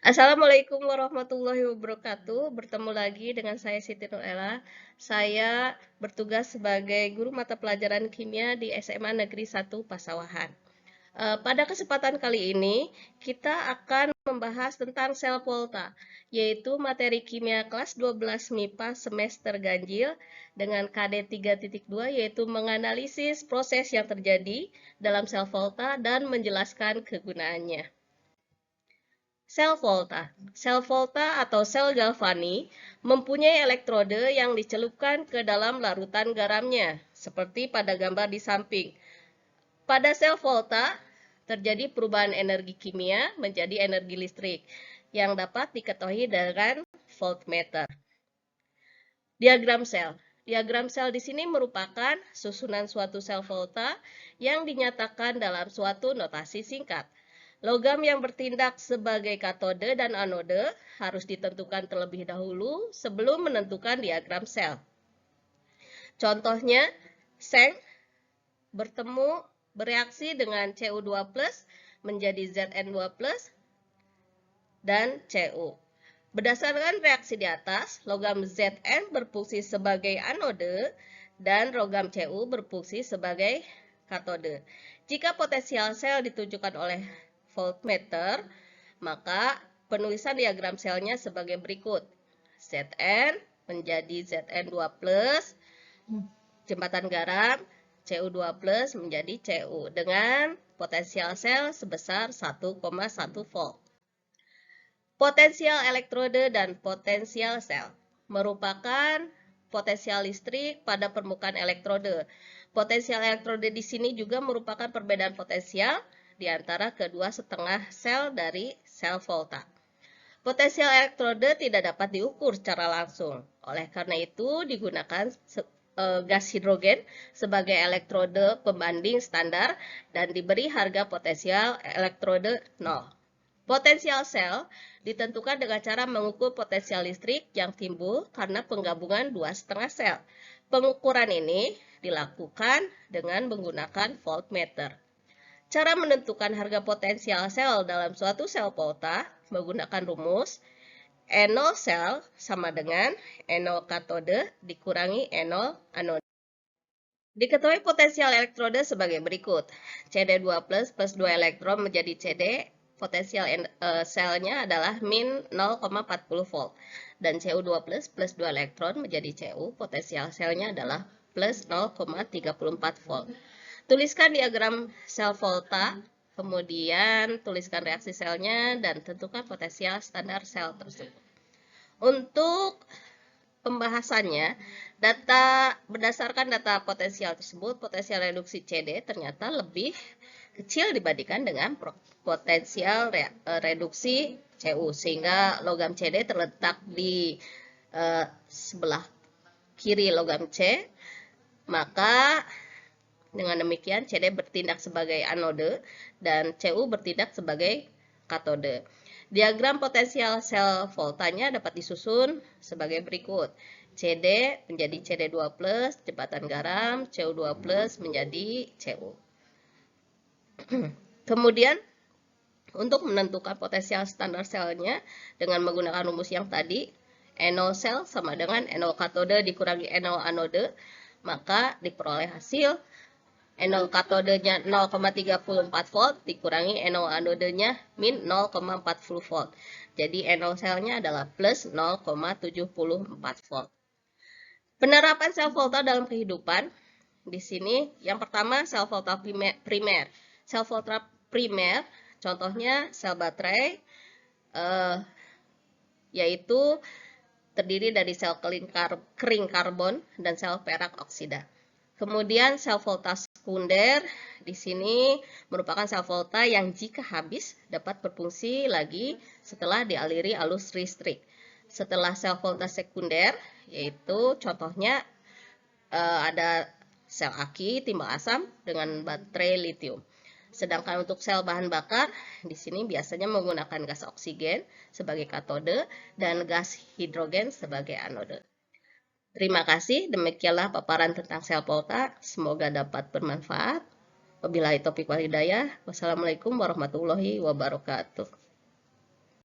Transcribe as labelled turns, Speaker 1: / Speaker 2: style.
Speaker 1: Assalamualaikum warahmatullahi wabarakatuh. Bertemu lagi dengan saya Siti Nurella. Saya bertugas sebagai guru mata pelajaran kimia di SMA Negeri 1 Pasawahan. Pada kesempatan kali ini, kita akan membahas tentang sel volta, yaitu materi kimia kelas 12 MIPA semester ganjil dengan KD 3.2, yaitu menganalisis proses yang terjadi dalam sel volta dan menjelaskan kegunaannya. Sel volta. Sel volta atau sel galvani mempunyai elektrode yang dicelupkan ke dalam larutan garamnya, seperti pada gambar di samping. Pada sel volta, terjadi perubahan energi kimia menjadi energi listrik, yang dapat diketahui dengan voltmeter. Diagram sel. Diagram sel di sini merupakan susunan suatu sel volta yang dinyatakan dalam suatu notasi singkat. Logam yang bertindak sebagai katode dan anode harus ditentukan terlebih dahulu sebelum menentukan diagram sel. Contohnya, seng bereaksi dengan Cu2+ menjadi Zn2+ dan Cu. Berdasarkan reaksi di atas, logam Zn berfungsi sebagai anode dan logam Cu berfungsi sebagai katode. Jika potensial sel ditunjukkan oleh voltmeter, maka penulisan diagram selnya sebagai berikut. Zn menjadi Zn2+, jembatan garam, Cu2+ menjadi Cu dengan potensial sel sebesar 1,1 volt. Potensial elektrode dan potensial sel merupakan potensial listrik pada permukaan elektrode. Potensial elektrode di sini juga merupakan perbedaan potensial di antara kedua setengah sel dari sel volta. Potensial elektrode tidak dapat diukur secara langsung. Oleh karena itu, digunakan gas hidrogen sebagai elektrode pembanding standar dan diberi harga potensial elektrode 0. Potensial sel ditentukan dengan cara mengukur potensial listrik yang timbul karena penggabungan dua setengah sel. Pengukuran ini dilakukan dengan menggunakan voltmeter. Cara menentukan harga potensial sel dalam suatu sel volta menggunakan rumus N0 sel sama dengan N0 katode dikurangi N0 anode. Diketahui potensial elektrode sebagai berikut. Cd2+ plus 2 elektron menjadi Cd, potensial selnya adalah min 0,40 volt. Dan Cu2+ plus 2 elektron menjadi Cu, potensial selnya adalah plus 0,34 volt. Tuliskan diagram sel volta, kemudian tuliskan reaksi selnya, dan tentukan potensial standar sel tersebut. Untuk pembahasannya, berdasarkan data potensial tersebut, potensial reduksi CD ternyata lebih kecil dibandingkan dengan potensial reduksi Cu, sehingga logam CD terletak di sebelah kiri logam C, maka dengan demikian CD bertindak sebagai anode dan Cu bertindak sebagai katode. Diagram potensial sel voltanya dapat disusun sebagai berikut. CD menjadi Cd2+, jembatan garam, Cu2+ menjadi Cu. Kemudian, untuk menentukan potensial standar selnya dengan menggunakan rumus yang tadi, N0 sel sama dengan N0 katode dikurangi N0 anode, maka diperoleh hasil N0 katodenya 0,34 volt dikurangi N0 anodenya min 0,40 volt. Jadi N0 selnya adalah plus 0,74 volt. Penerapan sel volta dalam kehidupan. Di sini yang pertama sel volta primer. Sel volta primer contohnya sel baterai yaitu terdiri dari sel kering karbon dan sel perak oksida. Kemudian sel volta sekunder di sini merupakan sel volta yang jika habis dapat berfungsi lagi setelah dialiri arus listrik. Setelah sel volta sekunder, yaitu contohnya ada sel aki timbal asam dengan baterai litium. Sedangkan untuk sel bahan bakar, di sini biasanya menggunakan gas oksigen sebagai katode dan gas hidrogen sebagai anode. Terima kasih, demikianlah paparan tentang sel volta. Semoga dapat bermanfaat. Wabillahi taufiq wal hidayah. Wassalamualaikum warahmatullahi wabarakatuh.